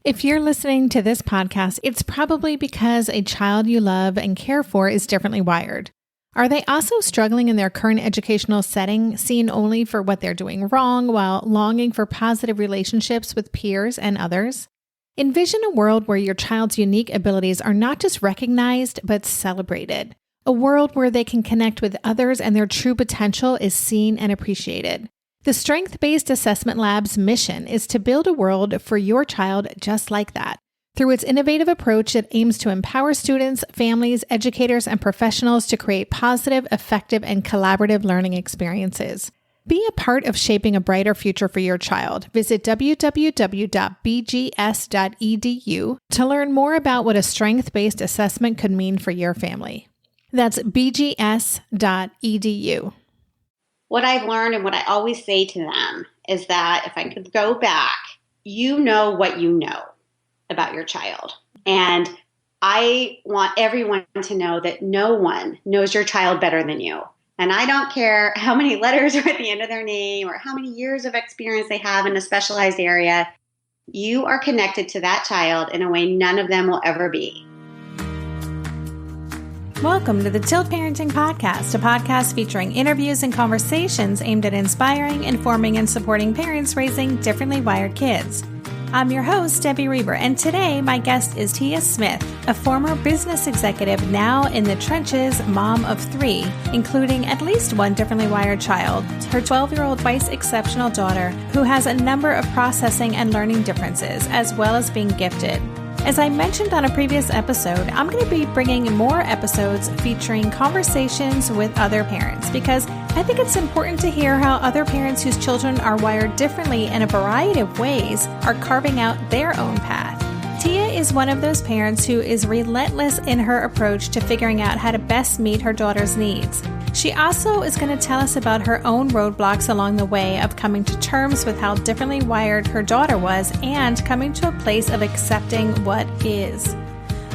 If you're listening to this podcast, it's probably because a child you love and care for is differently wired. Are they also struggling in their current educational setting, seen only for what they're doing wrong while longing for positive relationships with peers and others? Envision a world where your child's unique abilities are not just recognized, but celebrated. A world where they can connect with others and their true potential is seen and appreciated. The Strength-Based Assessment Lab's mission is to build a world for your child just like that. Through its innovative approach, it aims to empower students, families, educators, and professionals to create positive, effective, and collaborative learning experiences. Be a part of shaping a brighter future for your child. Visit www.bgs.edu to learn more about what a strength-based assessment could mean for your family. That's bgs.edu. What I've learned and what I always say to them is that if I could go back, you know what you know about your child. And I want everyone to know that no one knows your child better than you. And I don't care how many letters are at the end of their name or how many years of experience they have in a specialized area. You are connected to that child in a way none of them will ever be. Welcome to the Tilt Parenting Podcast, a podcast featuring interviews and conversations aimed at inspiring, informing, and supporting parents raising differently wired kids. I'm your host, Debbie Reber, and today my guest is Tia Smith, a former business executive now in the trenches, mom of 3, including at least one differently wired child, her 12-year-old twice exceptional daughter, who has a number of processing and learning differences, as well as being gifted. As I mentioned on a previous episode, I'm going to be bringing more episodes featuring conversations with other parents because I think it's important to hear how other parents whose children are wired differently in a variety of ways are carving out their own path. Tia is one of those parents who is relentless in her approach to figuring out how to best meet her daughter's needs. She also is going to tell us about her own roadblocks along the way of coming to terms with how differently wired her daughter was and coming to a place of accepting what is.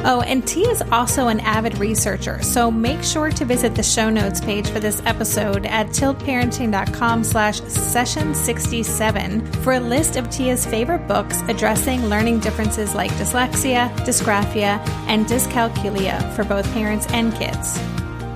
Oh, and Tia is also an avid researcher, so make sure to visit the show notes page for this episode at tiltparenting.com/session67 for a list of Tia's favorite books addressing learning differences like dyslexia, dysgraphia, and dyscalculia for both parents and kids.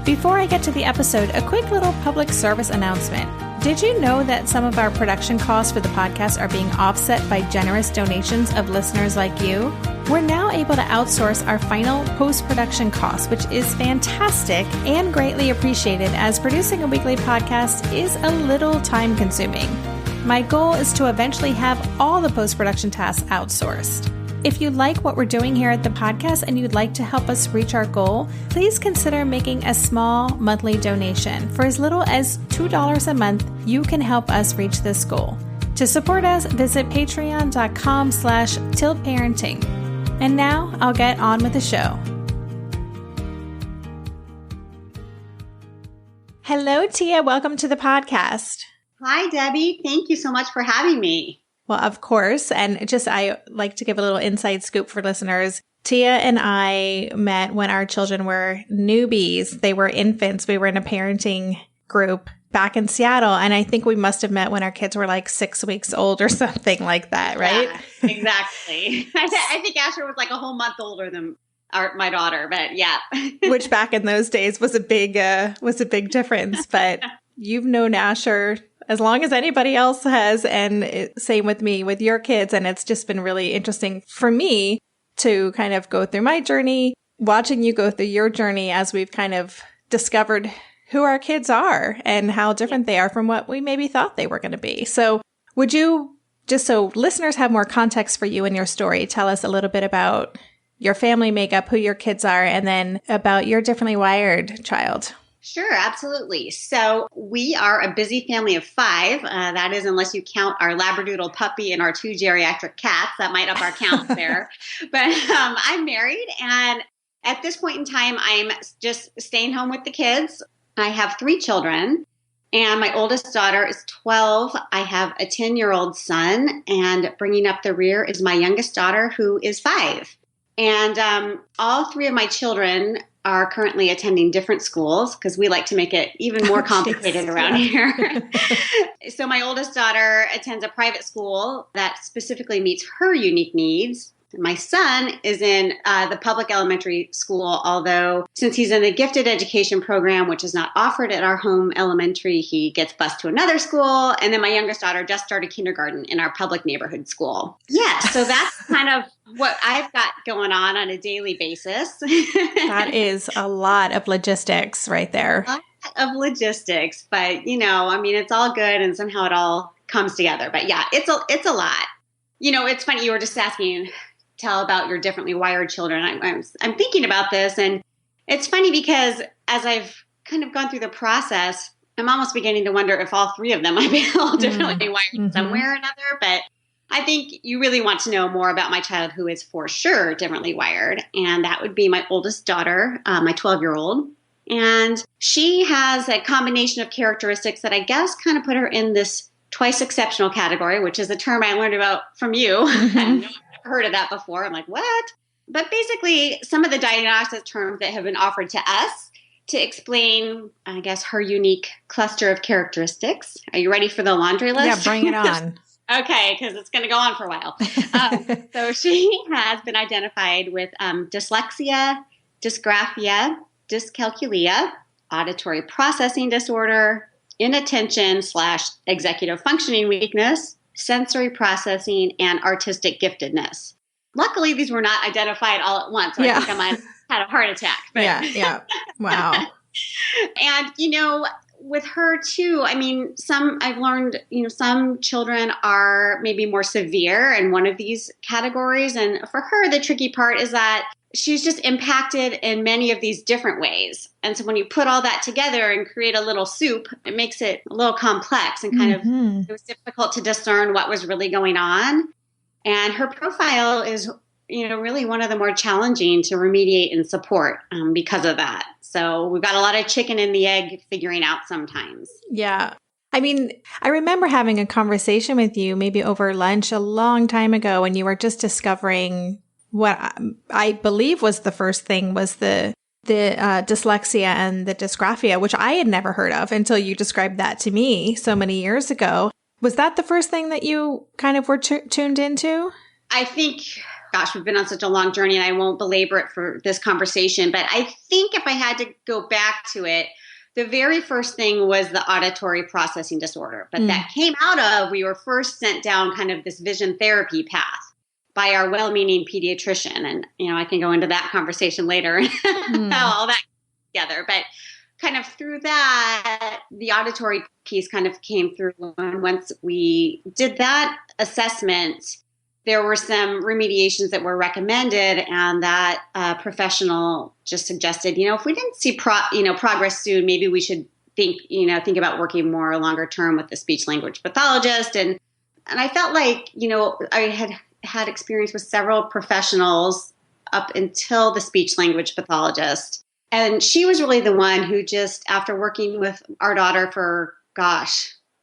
Before I get to the episode, a quick little public service announcement. Did you know that some of our production costs for the podcast are being offset by generous donations of listeners like you? We're now able to outsource our final post-production costs, which is fantastic and greatly appreciated as producing a weekly podcast is a little time-consuming. My goal is to eventually have all the post-production tasks outsourced. If you like what we're doing here at the podcast and you'd like to help us reach our goal, please consider making a small monthly donation. For as little as $2 a month, you can help us reach this goal. To support us, visit patreon.com/tiltparenting. And now I'll get on with the show. Hello, Tia. Welcome to the podcast. Hi, Debbie. Thank you so much for having me. Well, of course. And I like to give a little inside scoop for listeners. Tia and I met when our children were newbies. They were infants. We were in a parenting group back in Seattle. And I think we must have met when our kids were like 6 weeks old or something like that, right? Yeah, exactly. I think Asher was like a whole month older than my daughter, but yeah. Which back in those days was a big difference. But you've known Asher as long as anybody else has, and same with me, with your kids. And it's just been really interesting for me to kind of go through my journey, watching you go through your journey as we've kind of discovered who our kids are and how different they are from what we maybe thought they were going to be. So would you, just so listeners have more context for you and your story, tell us a little bit about your family makeup, who your kids are, and then about your differently wired child? Sure, absolutely. So we are a busy family of 5. That is, unless you count our Labradoodle puppy and our 2 geriatric cats. That might up our count there. But I'm married, and at this point in time, I'm just staying home with the kids. I have 3 children, and my oldest daughter is 12. I have a 10-year-old son, and bringing up the rear is my youngest daughter, who is 5. And all 3 of my children are currently attending different schools because we like to make it even more complicated around here. So my oldest daughter attends a private school that specifically meets her unique needs. My son is in the public elementary school, although since he's in the gifted education program, which is not offered at our home elementary, he gets bused to another school. And then my youngest daughter just started kindergarten in our public neighborhood school. Yeah, so that's kind of what I've got going on a daily basis. That is a lot of logistics right there. A lot of logistics, but it's all good and somehow it all comes together. But yeah, it's a lot. It's funny, you were just asking, tell about your differently wired children. I'm thinking about this, and it's funny because as I've kind of gone through the process, I'm almost beginning to wonder if all three of them might be a little differently wired somewhere or another. But I think you really want to know more about my child who is for sure differently wired, and that would be my oldest daughter, my 12-year-old. And she has a combination of characteristics that I guess kind of put her in this twice exceptional category, which is a term I learned about from you. I've never heard of that before. I'm like, what? But basically, some of the diagnostic terms that have been offered to us to explain, I guess, her unique cluster of characteristics. Are you ready for the laundry list? Yeah, bring it on. Okay, because it's going to go on for a while. So she has been identified with dyslexia, dysgraphia, dyscalculia, auditory processing disorder, inattention/executive functioning weakness, sensory processing, and artistic giftedness. Luckily, these were not identified all at once. So I think I might have had a heart attack. But. Yeah. Wow. And, with her too, some I've learned, some children are maybe more severe in one of these categories. And for her, the tricky part is that she's just impacted in many of these different ways. And so when you put all that together and create a little soup, it makes it a little complex and kind of, it was difficult to discern what was really going on. And her profile is, really one of the more challenging to remediate and support because of that. So we've got a lot of chicken and the egg figuring out sometimes. Yeah. I remember having a conversation with you maybe over lunch a long time ago when you were just discovering what I believe was the first thing was the dyslexia and the dysgraphia, which I had never heard of until you described that to me so many years ago. Was that the first thing that you kind of were tuned into? I think, gosh, we've been on such a long journey and I won't belabor it for this conversation, but I think if I had to go back to it, the very first thing was the auditory processing disorder. But that came out of, we were first sent down kind of this vision therapy path by our well-meaning pediatrician. And, I can go into that conversation later, how all that came together. But kind of through that, the auditory piece kind of came through. And once we did that assessment, there were some remediations that were recommended, and that professional just suggested, if we didn't see progress soon, maybe we should think about working more longer term with the speech language pathologist. And I felt like, I had experience with several professionals up until the speech language pathologist. And she was really the one who just, after working with our daughter for,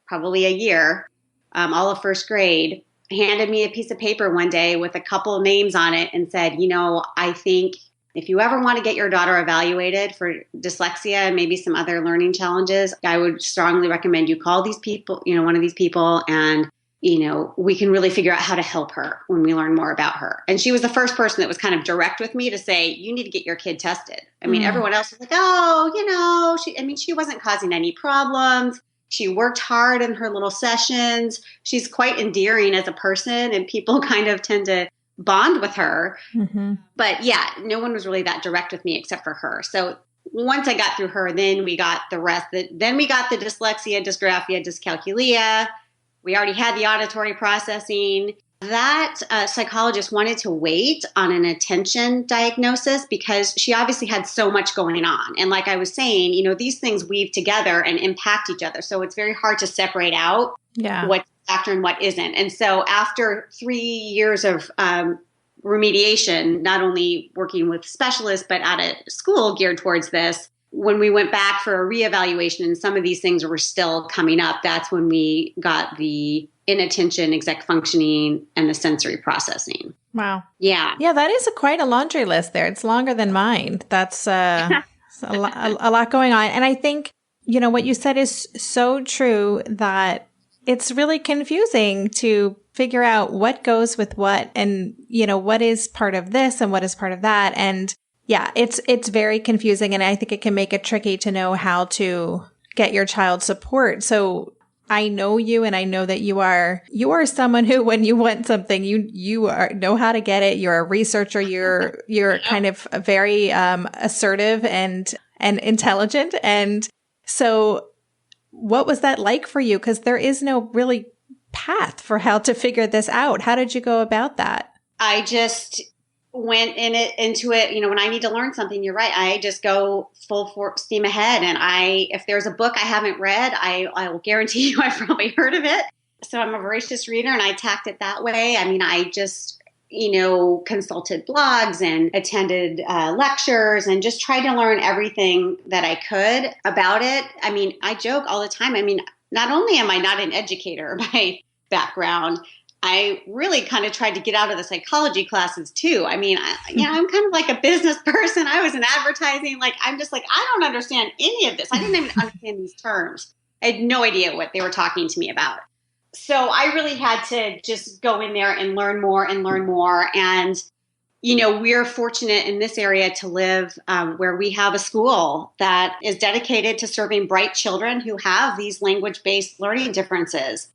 probably a year, all of first grade, handed me a piece of paper one day with a couple of names on it and said, I think if you ever want to get your daughter evaluated for dyslexia and maybe some other learning challenges, I would strongly recommend you call these people, one of these people, and we can really figure out how to help her when we learn more about her. And she was the first person that was kind of direct with me to say, you need to get your kid tested. Everyone else was like, she wasn't causing any problems. She worked hard in her little sessions. She's quite endearing as a person, and people kind of tend to bond with her. But yeah, no one was really that direct with me except for her. So once I got through her, then we got the rest. Then we got the dyslexia, dysgraphia, dyscalculia. We already had the auditory processing. That psychologist wanted to wait on an attention diagnosis because she obviously had so much going on. And like I was saying, these things weave together and impact each other. So it's very hard to separate out what's a factor and what isn't. And so after 3 years of remediation, not only working with specialists, but at a school geared towards this, when we went back for a reevaluation and some of these things were still coming up, that's when we got the inattention, exec functioning, and the sensory processing. Wow. Yeah. Yeah, that is quite a laundry list there. It's longer than mine. That's a lot going on. And I think, what you said is so true, that it's really confusing to figure out what goes with what and, what is part of this and what is part of that. And yeah, it's very confusing. And I think it can make it tricky to know how to get your child support. So I know you, and I know that you are someone who, when you want something, you know how to get it. You're a researcher. You're kind of very assertive and intelligent. And so what was that like for you? Because there is no really path for how to figure this out. How did you go about that? I just went into it. When I need to learn something, you're right. I just go full steam ahead. And if there's a book I haven't read, I will guarantee you I've probably heard of it. So I'm a voracious reader, and I attacked it that way. I mean, I just, consulted blogs and attended lectures and just tried to learn everything that I could about it. I mean, I joke all the time. I mean, not only am I not an educator by background, I really kind of tried to get out of the psychology classes too. I mean, I'm kind of like a business person. I was in advertising. I'm just I don't understand any of this. I didn't even understand these terms. I had no idea what they were talking to me about. So I really had to just go in there and learn more and learn more. And, we're fortunate in this area to live where we have a school that is dedicated to serving bright children who have these language-based learning differences.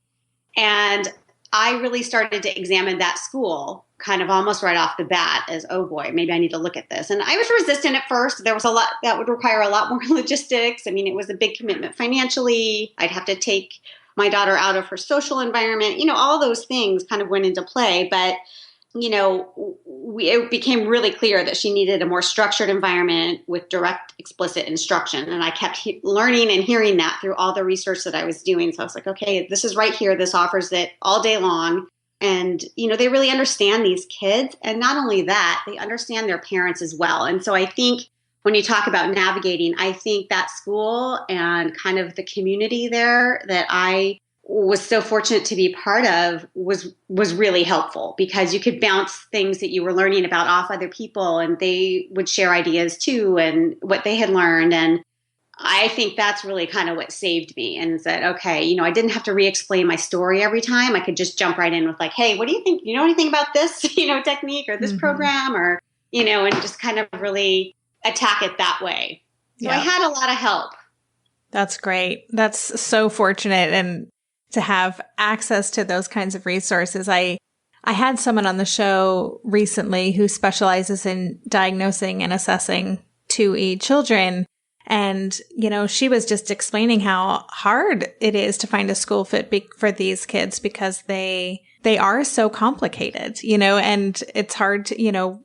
And I really started to examine that school kind of almost right off the bat as, oh boy, maybe I need to look at this. And I was resistant at first. There was a lot that would require a lot more logistics. I mean, it was a big commitment financially. I'd have to take my daughter out of her social environment. All those things kind of went into play. But, it became really clear that she needed a more structured environment with direct, explicit instruction. And I kept learning and hearing that through all the research that I was doing. So I was like, okay, this is right here. This offers it all day long. And, they really understand these kids. And not only that, they understand their parents as well. And so I think when you talk about navigating, I think that school and kind of the community there that I was so fortunate to be part of was really helpful, because you could bounce things that you were learning about off other people, and they would share ideas too and what they had learned. And I think that's really kind of what saved me, and said, okay, I didn't have to re-explain my story every time. I could just jump right in with hey, what do you think? You know anything about this, technique or this program, or, and just kind of really attack it that way. So I had a lot of help. That's great. That's so fortunate. And to have access to those kinds of resources. I had someone on the show recently who specializes in diagnosing and assessing 2E children. And, she was just explaining how hard it is to find a school fit for these kids, because they are so complicated, and it's hard to,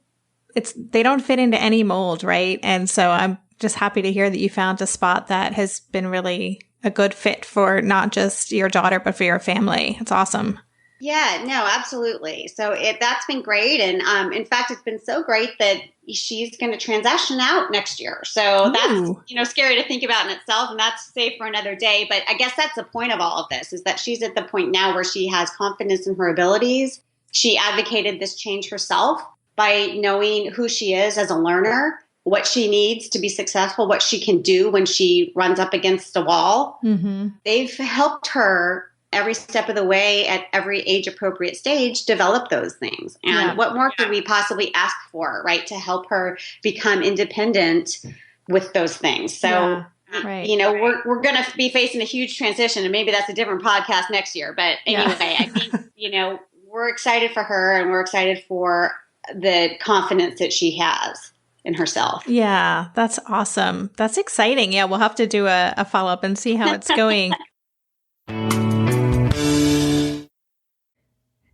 they don't fit into any mold. Right. And so I'm just happy to hear that you found a spot that has been really a good fit for not just your daughter, but for your family. It's awesome. Yeah, no, absolutely. So that's been great. And in fact, it's been so great that she's going to transition out next year. So that's, scary to think about in itself. And that's safe for another day. But I guess that's the point of all of this, is that she's at the point now where she has confidence in her abilities. She advocated this change herself by knowing who she is as a learner, what she needs to be successful, what she can do when she runs up against a wall. Mm-hmm. They've helped her every step of the way at every age appropriate stage develop those things. And what more could we possibly ask for, right, to help her become independent with those things? So, we're going to be facing a huge transition, and maybe that's a different podcast next year. But anyway, I think, we're excited for her, and we're excited for the confidence that she has in herself. Yeah, that's awesome. That's exciting. Yeah, we'll have to do a follow-up and see how it's going.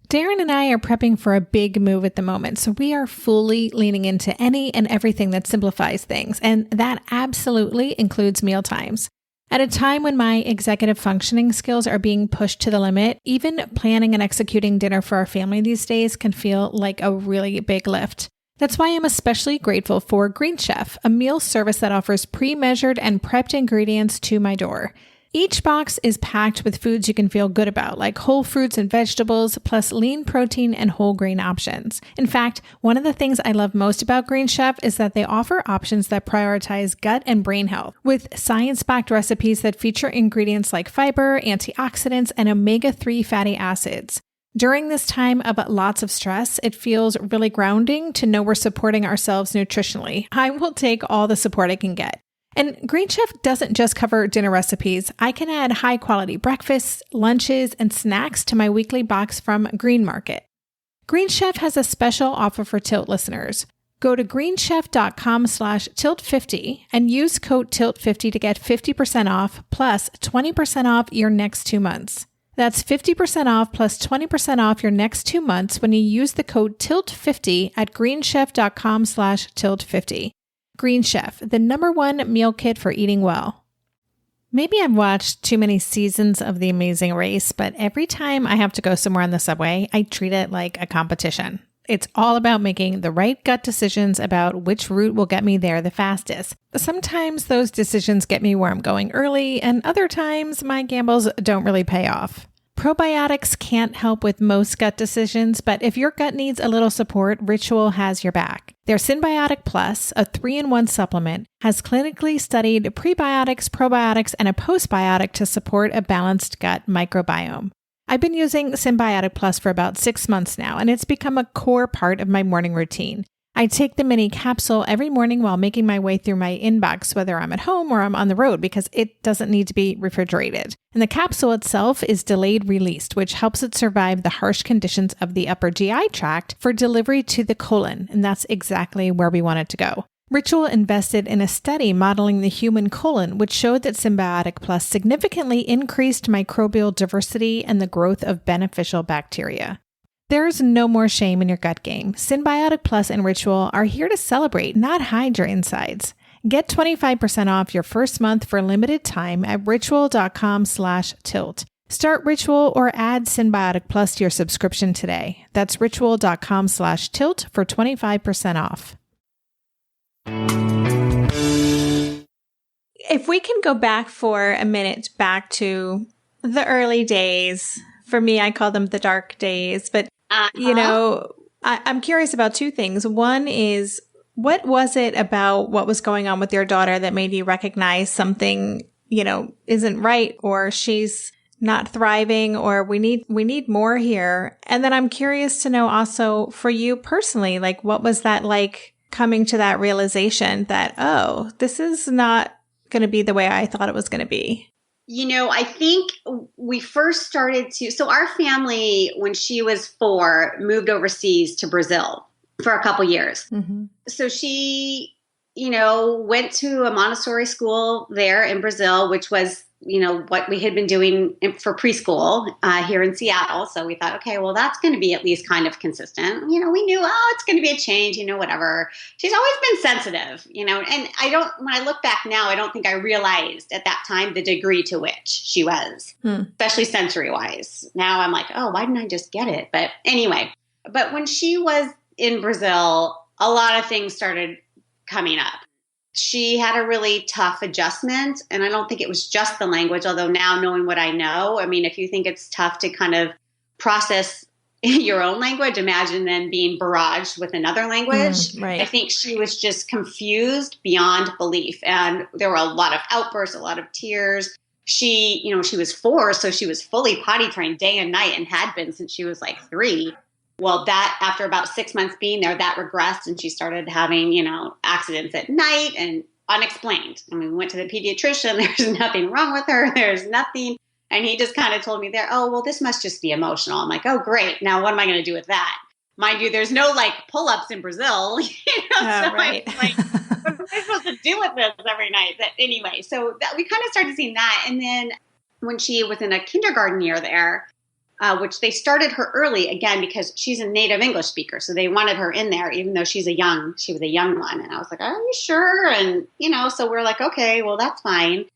Darren and I are prepping for a big move at the moment, so we are fully leaning into any and everything that simplifies things, and that absolutely includes meal times. At a time when my executive functioning skills are being pushed to the limit, even planning and executing dinner for our family these days can feel like a really big lift. That's why I'm especially grateful for Green Chef, a meal service that offers pre-measured and prepped ingredients to my door. Each box is packed with foods you can feel good about, like whole fruits and vegetables, plus lean protein and whole grain options. In fact, one of the things I love most about Green Chef is that they offer options that prioritize gut and brain health, with science-backed recipes that feature ingredients like fiber, antioxidants, and omega-3 fatty acids. During this time of lots of stress, it feels really grounding to know we're supporting ourselves nutritionally. I will take all the support I can get. And Green Chef doesn't just cover dinner recipes. I can add high-quality breakfasts, lunches, and snacks to my weekly box from Green Market. Green Chef has a special offer for Tilt listeners. Go to greenchef.com/tilt50 and use code TILT50 to get 50% off plus 20% off your next 2 months. That's 50% off plus 20% off your next 2 months when you use the code TILT50 at greenchef.com/tilt50. Green Chef, the #1 meal kit for eating well. Maybe I've watched too many seasons of The Amazing Race, but every time I have to go somewhere on the subway, I treat it like a competition. It's all about making the right gut decisions about which route will get me there the fastest. Sometimes those decisions get me where I'm going early, and other times my gambles don't really pay off. Probiotics can't help with most gut decisions, but if your gut needs a little support, Ritual has your back. Their Symbiotic Plus, a 3-in-1 supplement, has clinically studied prebiotics, probiotics, and a postbiotic to support a balanced gut microbiome. I've been using Symbiotic Plus for about 6 months now, and it's become a core part of my morning routine. I take the mini capsule every morning while making my way through my inbox, whether I'm at home or I'm on the road, because it doesn't need to be refrigerated. And the capsule itself is delayed released, which helps it survive the harsh conditions of the upper GI tract for delivery to the colon. And that's exactly where we want it to go. Ritual invested in a study modeling the human colon, which showed that Symbiotic Plus significantly increased microbial diversity and the growth of beneficial bacteria. There's no more shame in your gut game. Symbiotic Plus and Ritual are here to celebrate, not hide your insides. Get 25% off your first month for a limited time at ritual.com/tilt. Start Ritual or add Symbiotic Plus to your subscription today. That's ritual.com/tilt for 25% off. If we can go back for a minute, back to the early days. For me, I call them the dark days, but I'm curious about two things. One is, what was it about what was going on with your daughter that made you recognize something, isn't right, or she's not thriving, or we need more here? And then I'm curious to know also for you personally, like, what was that like coming to that realization that, oh, this is not going to be the way I thought it was going to be? I think we first started so our family, when she was 4, moved overseas to Brazil for a couple years. Mm-hmm. So she, went to a Montessori school there in Brazil, which was, what we had been doing for preschool here in Seattle. So we thought, okay, well, that's going to be at least kind of consistent. We knew, it's going to be a change, whatever. She's always been sensitive, and when I look back now, I don't think I realized at that time the degree to which she was, especially sensory wise. Now I'm like, oh, why didn't I just get it? But anyway, when she was in Brazil, a lot of things started coming up. She had a really tough adjustment, and I don't think it was just the language, although now knowing what I know, if you think it's tough to kind of process your own language, imagine then being barraged with another language. Right. I think she was just confused beyond belief, and there were a lot of outbursts, a lot of tears. She, she was 4, so she was fully potty trained day and night and had been since she was like 3. Well, that after about 6 months being there, that regressed, and she started having, accidents at night and unexplained. We went to the pediatrician. There's nothing wrong with her. There's nothing. And he just kind of told me there, oh, well, this must just be emotional. I'm like, oh, great. Now what am I going to do with that? Mind you, there's no pull-ups in Brazil. So right. What am I supposed to do with this every night? But anyway, so we kind of started seeing that. And then when she was in a kindergarten year there, which they started her early, again, because she's a native English speaker. So they wanted her in there, even though she was a young one. And I was like, are you sure? And, so we're like, okay, well, that's fine.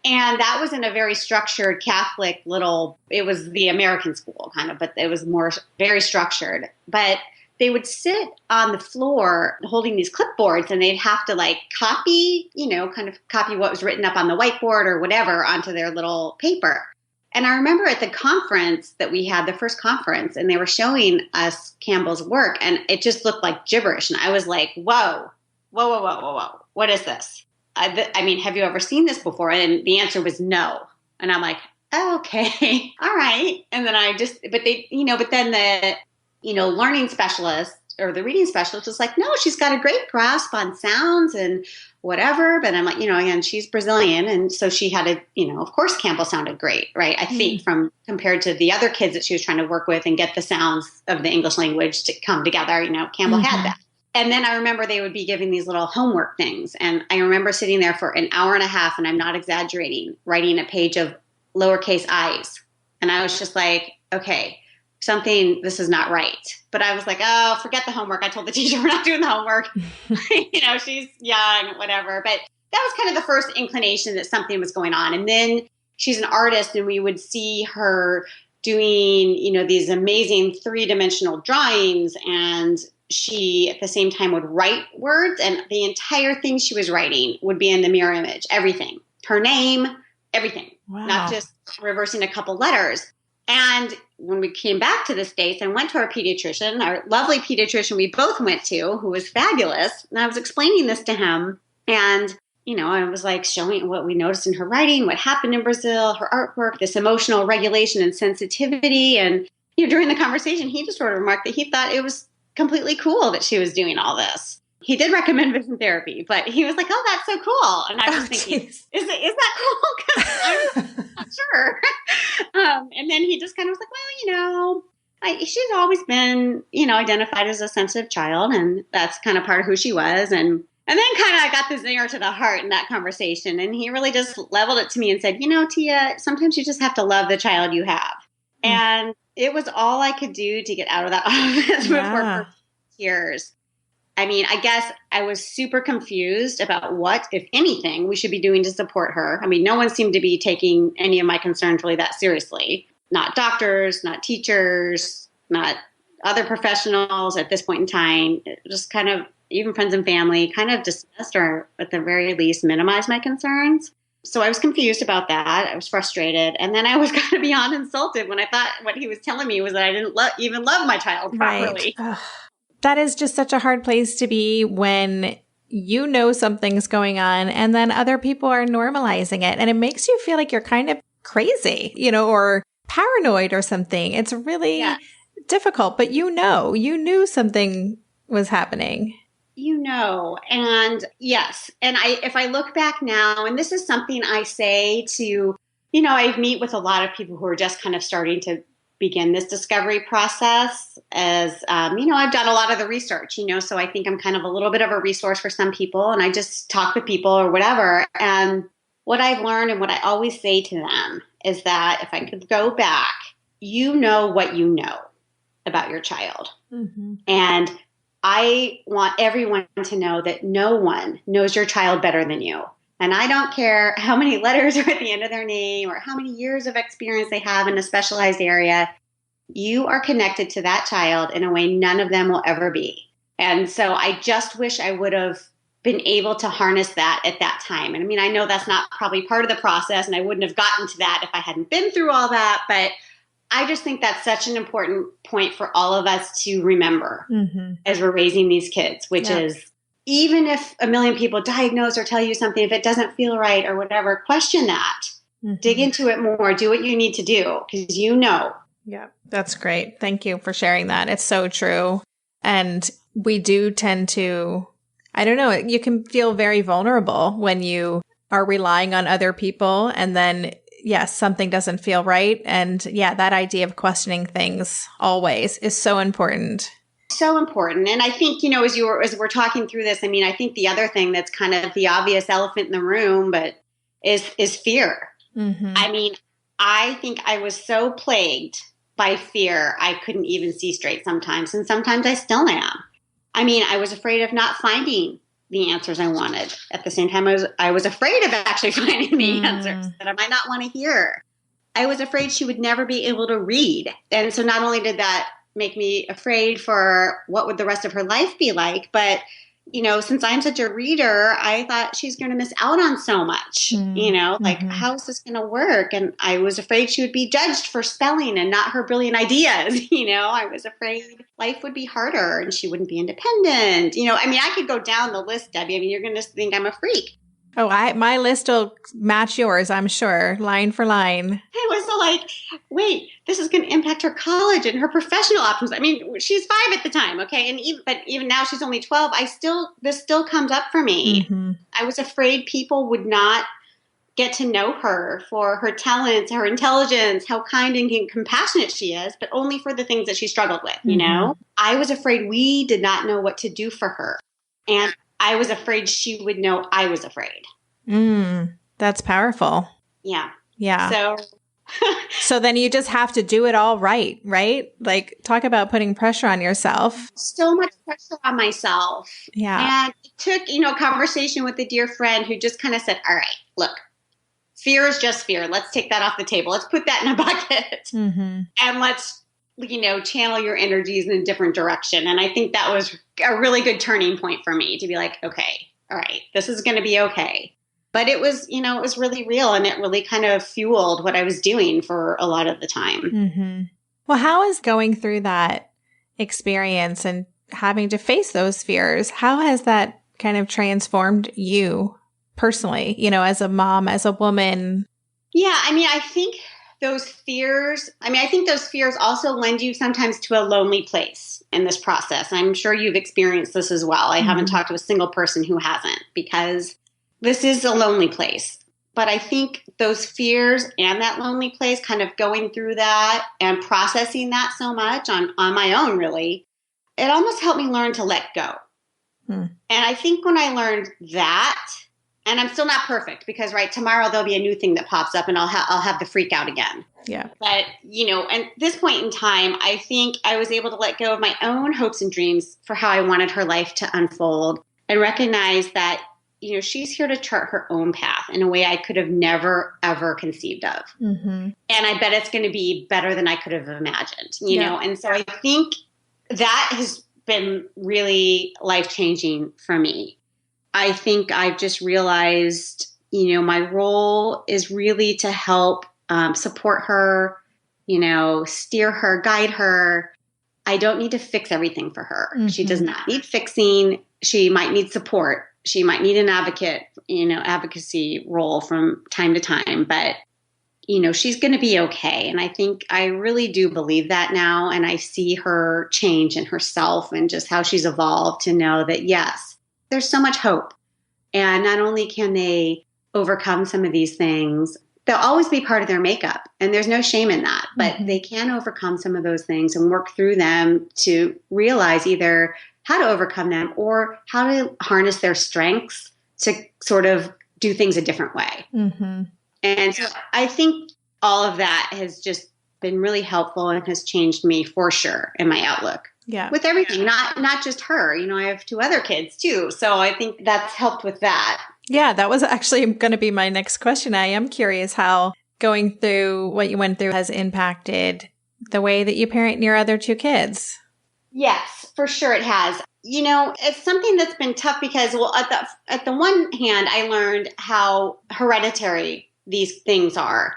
And that was in a very structured Catholic it was the American school kind of, but it was more very structured. But they would sit on the floor holding these clipboards, and they'd have to like copy, kind of copy what was written up on the whiteboard or whatever onto their little paper. And I remember at the conference that we had, the first conference, and they were showing us Campbell's work, and it just looked like gibberish. And I was like, whoa, what is this? I mean, have you ever seen this before? And the answer was no. And I'm like, oh, okay, all right. And then but then the, learning specialist or the reading specialist was like, no, she's got a great grasp on sounds and whatever. But I'm like, again, she's Brazilian. And so she had of course, Campbell sounded great, right? I think compared to the other kids that she was trying to work with and get the sounds of the English language to come together, Campbell had that. And then I remember they would be giving these little homework things. And I remember sitting there for an hour and a half, and I'm not exaggerating, writing a page of lowercase i's. And I was just like, okay, this is not right. But I was like, oh, forget the homework. I told the teacher we're not doing the homework. She's young, whatever. But that was kind of the first inclination that something was going on. And then she's an artist, and we would see her doing, these amazing 3-dimensional drawings. And she, at the same time, would write words. And the entire thing she was writing would be in the mirror image, everything. Her name, everything. Wow. Not just reversing a couple letters. And when we came back to the States and went to our pediatrician, our lovely pediatrician we both went to, who was fabulous, and I was explaining this to him, and, I was like showing what we noticed in her writing, what happened in Brazil, her artwork, this emotional regulation and sensitivity. And, during the conversation, he just sort of remarked that he thought it was completely cool that she was doing all this. He did recommend vision therapy, but he was like, oh, that's so cool. And I was thinking, is that cool? Because I'm not sure. And then he just kind of was like, well, she's always been, identified as a sensitive child, and that's kind of part of who she was. And then kind of I got this zinger to the heart in that conversation. And he really just leveled it to me and said, Tia, sometimes you just have to love the child you have. Mm. And it was all I could do to get out of that office before tears. I mean, I guess I was super confused about what, if anything, we should be doing to support her. I mean, no one seemed to be taking any of my concerns really that seriously. Not doctors, not teachers, not other professionals at this point in time. Just kind of, even friends and family, kind of dismissed or at the very least minimized my concerns. So I was confused about that. I was frustrated. And then I was kind of beyond insulted when I thought what he was telling me was that I didn't even love my child properly. Right. That is just such a hard place to be when something's going on and then other people are normalizing it. And it makes you feel like you're kind of crazy, or paranoid or something. It's really difficult, but you knew something was happening. And yes. And if I look back now, and this is something I say to, I meet with a lot of people who are just kind of starting to begin this discovery process as, I've done a lot of the research, so I think I'm kind of a little bit of a resource for some people, and I just talk with people or whatever. And what I've learned and what I always say to them is that if I could go back, what you know about your child. Mm-hmm. And I want everyone to know that no one knows your child better than you. And I don't care how many letters are at the end of their name or how many years of experience they have in a specialized area. You are connected to that child in a way none of them will ever be. And so I just wish I would have been able to harness that at that time. And I mean, I know that's not probably part of the process, and I wouldn't have gotten to that if I hadn't been through all that. But I just think that's such an important point for all of us to remember as we're raising these kids, which is, even if a million people diagnose or tell you something, if it doesn't feel right or whatever, question that. Mm-hmm. Dig into it more. Do what you need to do because Yeah, that's great. Thank you for sharing that. It's so true. And we do tend to, I don't know, you can feel very vulnerable when you are relying on other people and then, yes, something doesn't feel right. And that idea of questioning things always is so important. So important. And I think, as we're talking through this, I mean, I think the other thing that's kind of the obvious elephant in the room, but is fear. Mm-hmm. I mean, I think I was so plagued by fear, I couldn't even see straight sometimes. And sometimes I still am. I mean, I was afraid of not finding the answers I wanted. At the same time, I was afraid of actually finding the answers that I might not want to hear. I was afraid she would never be able to read. And so not only did that make me afraid for what would the rest of her life be like. But, since I'm such a reader, I thought she's going to miss out on so much, like how is this going to work? And I was afraid she would be judged for spelling and not her brilliant ideas. I was afraid life would be harder and she wouldn't be independent. I could go down the list, Debbie. You're going to think I'm a freak. Oh, my list will match yours, I'm sure, line for line. I was like, wait, this is going to impact her college and her professional options. She's 5 at the time, okay? But even now she's only 12. This still comes up for me. Mm-hmm. I was afraid people would not get to know her for her talents, her intelligence, how kind and compassionate she is, but only for the things that she struggled with, I was afraid we did not know what to do for her. And I was afraid she would know I was afraid. That's powerful. Yeah. Yeah. So then you just have to do it all right? Like, talk about putting pressure on yourself. So much pressure on myself. Yeah. And it took, a conversation with a dear friend who just kind of said, all right, look, fear is just fear. Let's take that off the table. Let's put that in a bucket. Mm-hmm. And let's, channel your energies in a different direction. And I think that was a really good turning point for me to be like, okay, all right, this is going to be okay. But it was, it was really real, and it really kind of fueled what I was doing for a lot of the time. Mm-hmm. Well, how is going through that experience and having to face those fears, how has that kind of transformed you personally, as a mom, as a woman? Yeah, I think those fears also lend you sometimes to a lonely place in this process. I'm sure you've experienced this as well. I haven't talked to a single person who hasn't, because this is a lonely place. But I think those fears and that lonely place, kind of going through that and processing that so much on my own, really, it almost helped me learn to let go. And I think when I learned that, and I'm still not perfect because, tomorrow there'll be a new thing that pops up and I'll have the freak out again. Yeah. But, at this point in time, I think I was able to let go of my own hopes and dreams for how I wanted her life to unfold and recognize that, she's here to chart her own path in a way I could have never, ever conceived of. Mm-hmm. And I bet it's going to be better than I could have imagined, you know? And so I think that has been really life-changing for me. I think I've just realized, my role is really to help support her, steer her, guide her. I don't need to fix everything for her. Mm-hmm. She does not need fixing. She might need support. She might need an advocacy role from time to time, but, she's going to be okay. And I think I really do believe that now. And I see her change in herself and just how she's evolved to know that, yes, there's so much hope. And not only can they overcome some of these things, they'll always be part of their makeup. And there's no shame in that. But they can overcome some of those things and work through them to realize either how to overcome them or how to harness their strengths to sort of do things a different way. Mm-hmm. And so I think all of that has just been really helpful and has changed me for sure in my outlook. Yeah. With everything, not just her. I have 2 other kids too. So I think that's helped with that. Yeah, that was actually going to be my next question. I am curious how going through what you went through has impacted the way that you parent your other 2 kids. Yes, for sure it has. It's something that's been tough because, at the one hand, I learned how hereditary these things are.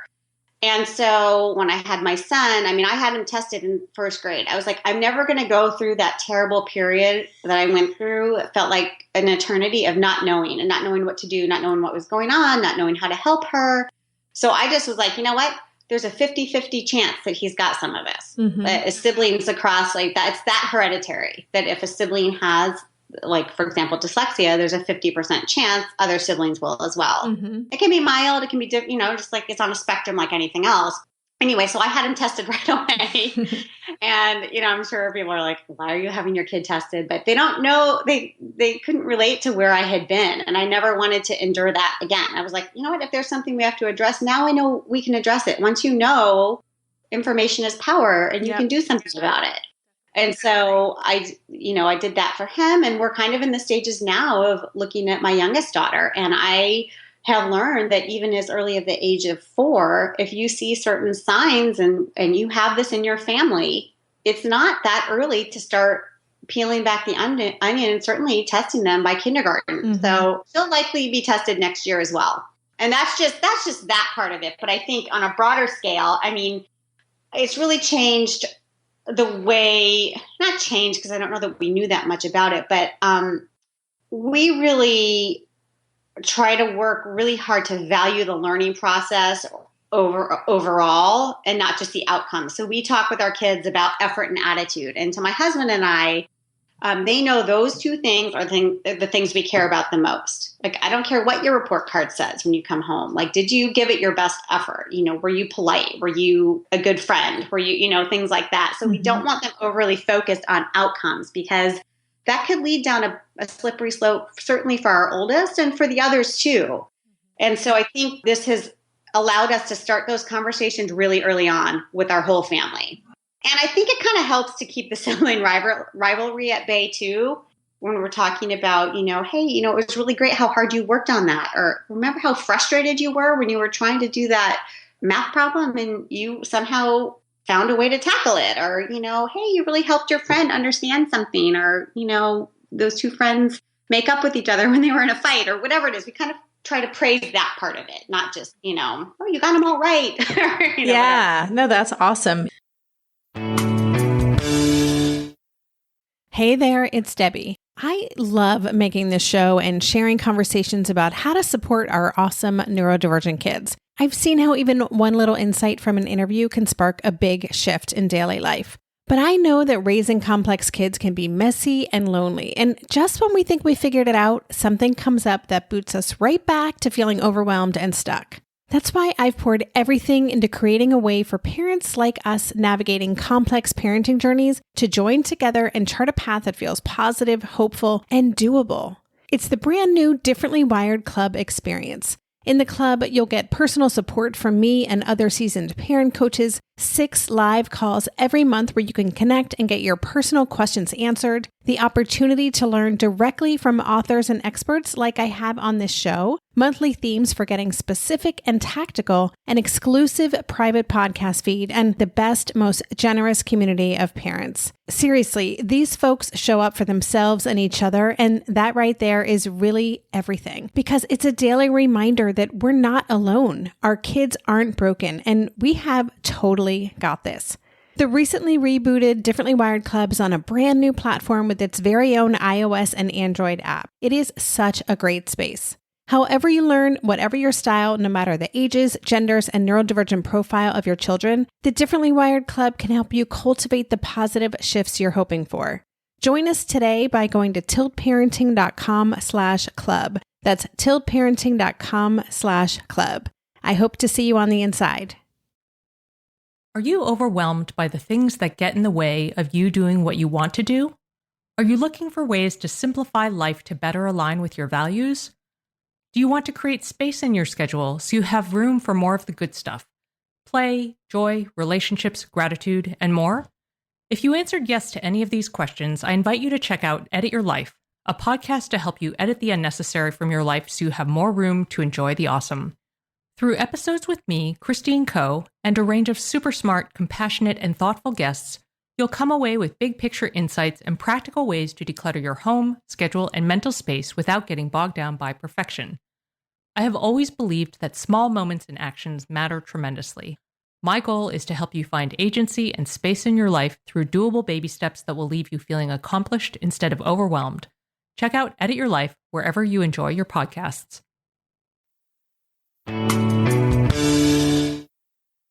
And so when I had my son, I had him tested in 1st grade. I was like, I'm never going to go through that terrible period that I went through. It felt like an eternity of not knowing and not knowing what to do, not knowing what was going on, not knowing how to help her. So I just was like, you know what? There's a 50-50 chance that he's got some of this. Mm-hmm. Siblings across like that, it's that hereditary that if a sibling has, like, for example, dyslexia, there's a 50% chance other siblings will as well. Mm-hmm. It can be mild. It can be, just like it's on a spectrum like anything else. Anyway, so I had him tested right away. And, I'm sure people are like, why are you having your kid tested? But they don't know, they couldn't relate to where I had been. And I never wanted to endure that again. I was like, you know what, if there's something we have to address, now I know we can address it. Once you know, information is power and you can do something about it. And so I did that for him. And we're kind of in the stages now of looking at my youngest daughter. And I have learned that even as early as the age of 4, if you see certain signs and you have this in your family, it's not that early to start peeling back the onion and certainly testing them by kindergarten. Mm-hmm. So she'll likely be tested next year as well. And that's just that part of it. But I think on a broader scale, I mean, it's really changed the way, not changed because I don't know that we knew that much about it, but we really try to work really hard to value the learning process overall and not just the outcomes. So we talk with our kids about effort and attitude. And to my husband and I, they know those two things are the things we care about the most. Like, I don't care what your report card says when you come home. Like, did you give it your best effort? You know, were you polite? Were you a good friend? Were you, things like that. So we don't want them overly focused on outcomes because that could lead down a slippery slope, certainly for our oldest and for the others too. And so I think this has allowed us to start those conversations really early on with our whole family. And I think it kind of helps to keep the sibling rivalry at bay too, when we're talking about, hey, it was really great how hard you worked on that. Or remember how frustrated you were when you were trying to do that math problem and you somehow found a way to tackle it. Or, hey, you really helped your friend understand something. Or, those two friends make up with each other when they were in a fight or whatever it is. We kind of try to praise that part of it, not just, oh, you got them all right. Yeah, whatever. No, that's awesome. Hey there, it's Debbie. I love making this show and sharing conversations about how to support our awesome neurodivergent kids. I've seen how even one little insight from an interview can spark a big shift in daily life. But I know that raising complex kids can be messy and lonely. And just when we think we figured it out, something comes up that boots us right back to feeling overwhelmed and stuck. That's why I've poured everything into creating a way for parents like us navigating complex parenting journeys to join together and chart a path that feels positive, hopeful, and doable. It's the brand new Differently Wired Club experience. In the club, you'll get personal support from me and other seasoned parent coaches, 6 live calls every month where you can connect and get your personal questions answered, the opportunity to learn directly from authors and experts like I have on this show, monthly themes for getting specific and tactical, an exclusive private podcast feed, and the best, most generous community of parents. Seriously, these folks show up for themselves and each other, and that right there is really everything. Because it's a daily reminder that we're not alone. Our kids aren't broken, and we have totally got this. The recently rebooted Differently Wired Club is on a brand new platform with its very own iOS and Android app. It is such a great space. However you learn, whatever your style, no matter the ages, genders, and neurodivergent profile of your children, the Differently Wired Club can help you cultivate the positive shifts you're hoping for. Join us today by going to tiltparenting.com/club. That's tiltparenting.com/club. I hope to see you on the inside. Are you overwhelmed by the things that get in the way of you doing what you want to do? Are you looking for ways to simplify life to better align with your values? Do you want to create space in your schedule so you have room for more of the good stuff? Play, joy, relationships, gratitude, and more? If you answered yes to any of these questions, I invite you to check out Edit Your Life, a podcast to help you edit the unnecessary from your life so you have more room to enjoy the awesome. Through episodes with me, Christine Coe, and a range of super smart, compassionate, and thoughtful guests, you'll come away with big picture insights and practical ways to declutter your home, schedule, and mental space without getting bogged down by perfection. I have always believed that small moments and actions matter tremendously. My goal is to help you find agency and space in your life through doable baby steps that will leave you feeling accomplished instead of overwhelmed. Check out Edit Your Life wherever you enjoy your podcasts.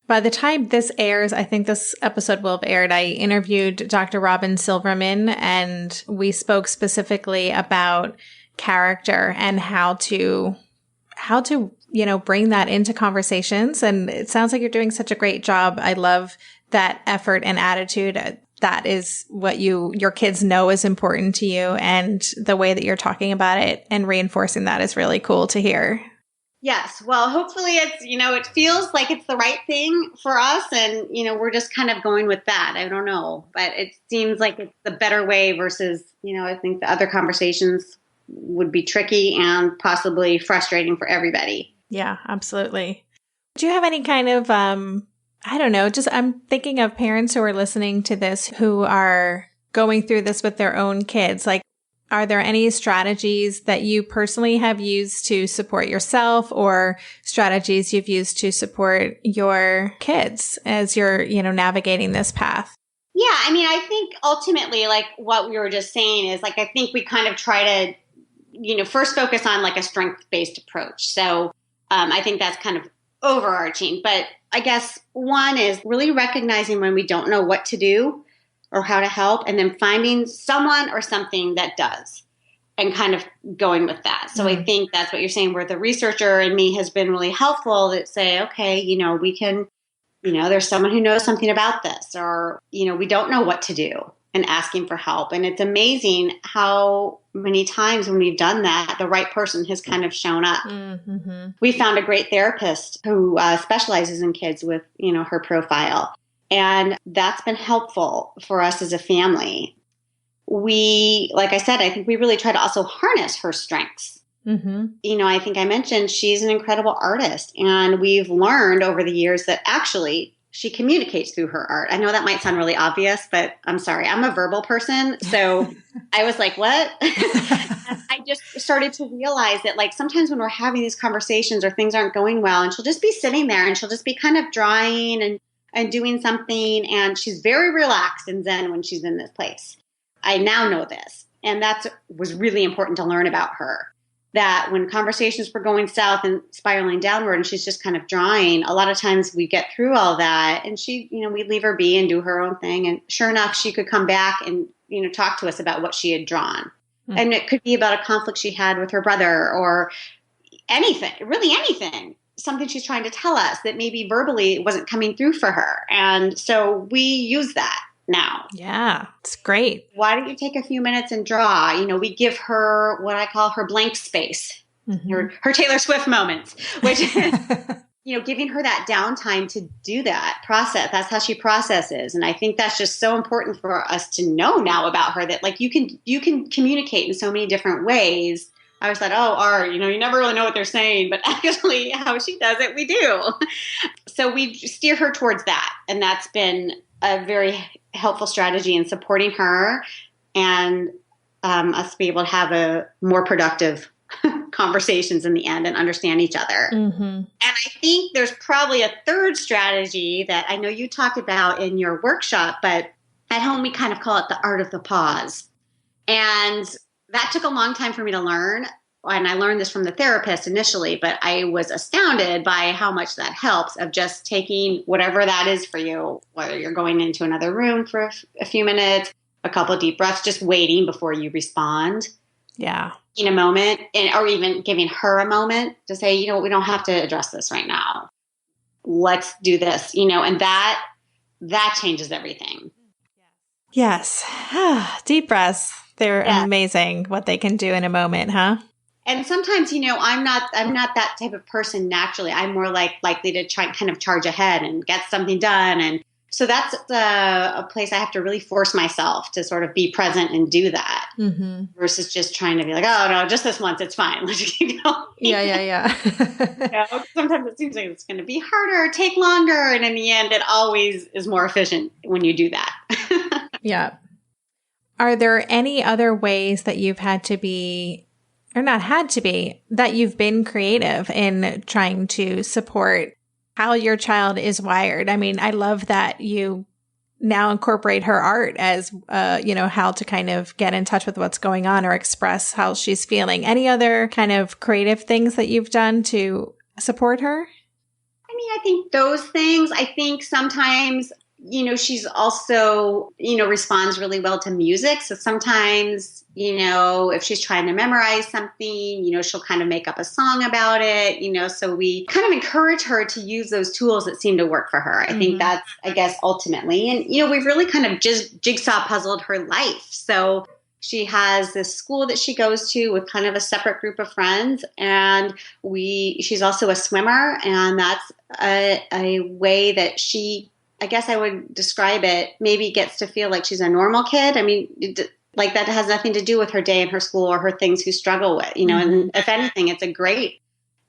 By the time this airs, I think this episode will have aired, I interviewed Dr. Robin Silverman, and we spoke specifically about character and how to, bring that into conversations. And it sounds like you're doing such a great job. I love that effort and attitude. That is what your kids know is important to you. And the way that you're talking about it and reinforcing that is really cool to hear. Yes. Well, hopefully it's, it feels like it's the right thing for us. And, we're just kind of going with that. I don't know. But it seems like it's the better way versus, I think the other conversations would be tricky and possibly frustrating for everybody. Yeah, absolutely. Do you have any kind of I don't know, just I'm thinking of parents who are listening to this who are going through this with their own kids. Like, are there any strategies that you personally have used to support yourself or strategies you've used to support your kids as you're, navigating this path? Yeah, I mean, I think ultimately, like what we were just saying is like, I think we kind of try to, first focus on like a strength-based approach. So I think that's kind of overarching. But I guess one is really recognizing when we don't know what to do or how to help, and then finding someone or something that does and kind of going with that. So I think that's what you're saying, where the researcher in me has been really helpful that say, okay, we can, there's someone who knows something about this, or, we don't know what to do, and asking for help. And it's amazing how many times when we've done that, the right person has kind of shown up. Mm-hmm. We found a great therapist who specializes in kids with, her profile. And that's been helpful for us as a family. We, like I said, I think we really try to also harness her strengths. Mm-hmm. I think I mentioned she's an incredible artist. And we've learned over the years that actually she communicates through her art. I know that might sound really obvious, but I'm sorry. I'm a verbal person. So I was like, what? I just started to realize that like sometimes when we're having these conversations or things aren't going well, and she'll just be sitting there and she'll just be kind of drawing and doing something, and she's very relaxed and zen when she's in this place. I now know this, and that was really important to learn about her, that when conversations were going south and spiraling downward and she's just kind of drawing, a lot of times we get through all that and she, we'd leave her be and do her own thing, and sure enough, she could come back and, talk to us about what she had drawn. Mm-hmm. And it could be about a conflict she had with her brother or anything, really anything. Something she's trying to tell us that maybe verbally wasn't coming through for her. And so we use that now. Yeah, it's great. Why don't you take a few minutes and draw? We give her what I call her blank space, her Taylor Swift moments, which is, giving her that downtime to do that process. That's how she processes. And I think that's just so important for us to know now about her, that like you can communicate in so many different ways. I always thought, art, you never really know what they're saying, but actually how she does it, we do. So we steer her towards that. And that's been a very helpful strategy in supporting her and us be able to have a more productive conversations in the end and understand each other. Mm-hmm. And I think there's probably a third strategy that I know you talked about in your workshop, but at home we kind of call it the art of the pause. And that took a long time for me to learn. And I learned this from the therapist initially, but I was astounded by how much that helps, of just taking whatever that is for you, whether you're going into another room for a few minutes, a couple of deep breaths, just waiting before you respond. Yeah. In a moment, or even giving her a moment to say, we don't have to address this right now. Let's do this, and that changes everything. Yes. Deep breaths. They're amazing what they can do in a moment, huh? And sometimes, I'm not that type of person naturally. I'm more likely to kind of charge ahead and get something done. And so that's a place I have to really force myself to sort of be present and do that, versus just trying to be like, oh no, just this once, it's fine. Let's keep going. Yeah. Sometimes it seems like it's going to be harder, take longer. And in the end, it always is more efficient when you do that. Yeah. Are there any other ways that you've had to be, or not had to be, that you've been creative in trying to support how your child is wired? I mean, I love that you now incorporate her art as, how to kind of get in touch with what's going on or express how she's feeling. Any other kind of creative things that you've done to support her? I mean, I think those things, I think sometimes, she's also, responds really well to music. So sometimes, if she's trying to memorize something, she'll kind of make up a song about it, so we kind of encourage her to use those tools that seem to work for her. I think that's, I guess, ultimately. And, we've really kind of just jigsaw puzzled her life. So she has this school that she goes to with kind of a separate group of friends. And she's also a swimmer. And that's a way that she, I guess I would describe it, maybe gets to feel like she's a normal kid. I mean, like that has nothing to do with her day in her school or her things she struggle with, and if anything, it's a great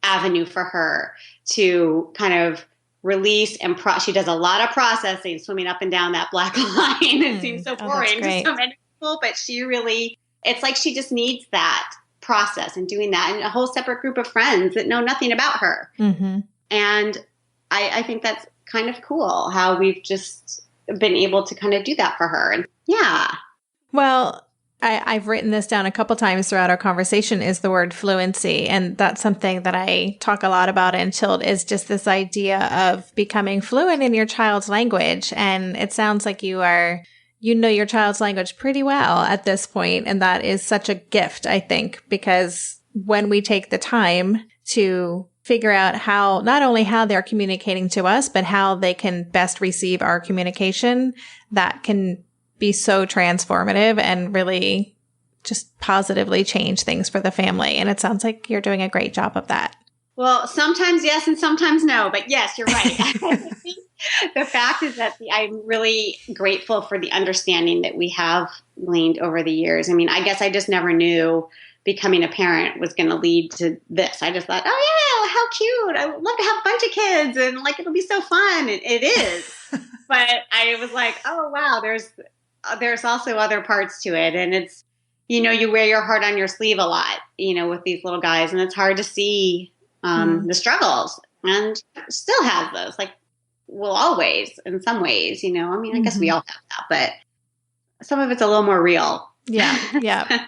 avenue for her to kind of release and she does a lot of processing, swimming up and down that black line. It seems so boring to so many people, but she really, it's like she just needs that process and doing that, and a whole separate group of friends that know nothing about her. Mm-hmm. And I think that's kind of cool how we've just been able to kind of do that for her. And yeah. Well, I've written this down a couple times throughout our conversation, is the word fluency. And that's something that I talk a lot about in Tilt, is just this idea of becoming fluent in your child's language. And it sounds like you know your child's language pretty well at this point. And that is such a gift, I think, because when we take the time to figure out not only how they're communicating to us, but how they can best receive our communication, that can be so transformative and really just positively change things for the family. And it sounds like you're doing a great job of that. Well, sometimes yes and sometimes no, but yes, you're right. The fact is that I'm really grateful for the understanding that we have gleaned over the years. I mean, I guess I just never knew becoming a parent was going to lead to this. I just thought, oh yeah, how cute. I would love to have a bunch of kids and like, it'll be so fun. It is. But I was like, oh wow, there's also other parts to it. And it's, you wear your heart on your sleeve a lot, with these little guys, and it's hard to see the struggles, and still have those, like, will always in some ways, I mean, I guess we all have that, but some of it's a little more real. Yeah. Yeah.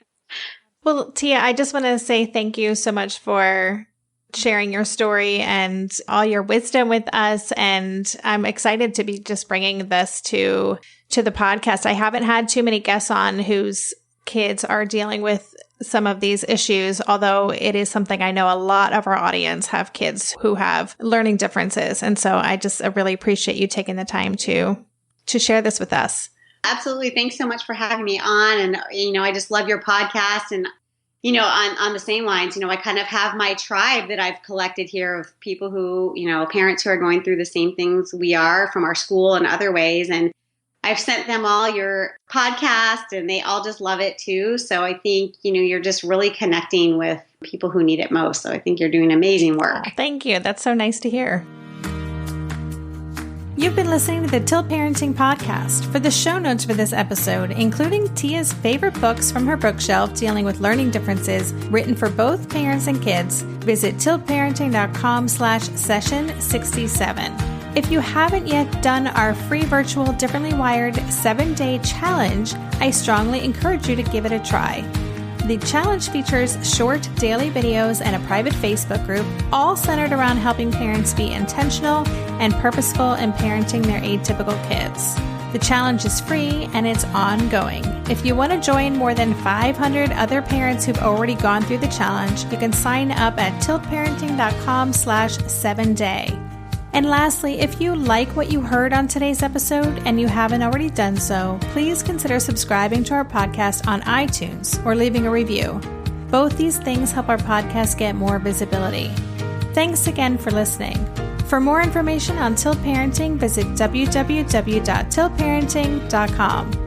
Well, Tia, I just want to say thank you so much for sharing your story and all your wisdom with us. And I'm excited to be just bringing this to the podcast. I haven't had too many guests on whose kids are dealing with some of these issues, although it is something I know a lot of our audience have kids who have learning differences. And so I just really appreciate you taking the time to share this with us. Absolutely. Thanks so much for having me on. And, I just love your podcast. And, on the same lines, I kind of have my tribe that I've collected here of people who, parents who are going through the same things we are from our school and other ways. And I've sent them all your podcast and they all just love it too. So I think, you're just really connecting with people who need it most. So I think you're doing amazing work. Oh, thank you. That's so nice to hear. You've been listening to the Tilt Parenting Podcast. For the show notes for this episode, including Tia's favorite books from her bookshelf dealing with learning differences written for both parents and kids, visit tiltparenting.com/session67. If you haven't yet done our free virtual Differently Wired 7-day challenge, I strongly encourage you to give it a try. The challenge features short daily videos and a private Facebook group, all centered around helping parents be intentional and purposeful in parenting their atypical kids. The challenge is free and it's ongoing. If you want to join more than 500 other parents who've already gone through the challenge, you can sign up at tiltparenting.com/7day. And lastly, if you like what you heard on today's episode and you haven't already done so, please consider subscribing to our podcast on iTunes or leaving a review. Both these things help our podcast get more visibility. Thanks again for listening. For more information on Tilt Parenting, visit www.tiltparenting.com.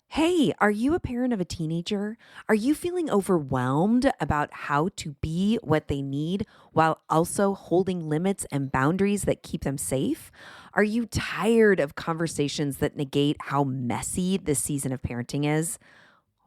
Hey, are you a parent of a teenager? Are you feeling overwhelmed about how to be what they need while also holding limits and boundaries that keep them safe? Are you tired of conversations that negate how messy this season of parenting is?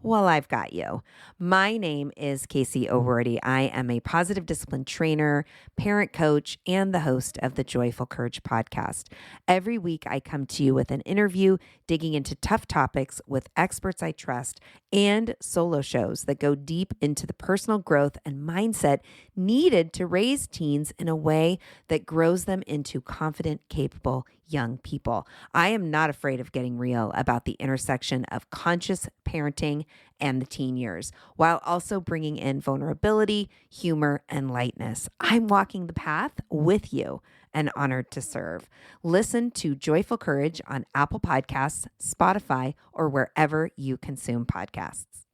Well, I've got you. My name is Casey O'Rourke. I am a positive discipline trainer, parent coach, and the host of the Joyful Courage podcast. Every week, I come to you with an interview digging into tough topics with experts I trust and solo shows that go deep into the personal growth and mindset needed to raise teens in a way that grows them into confident, capable young people. I am not afraid of getting real about the intersection of conscious parenting and the teen years, while also bringing in vulnerability, humor, and lightness. I'm walking the path with you and honored to serve. Listen to Joyful Courage on Apple Podcasts, Spotify, or wherever you consume podcasts.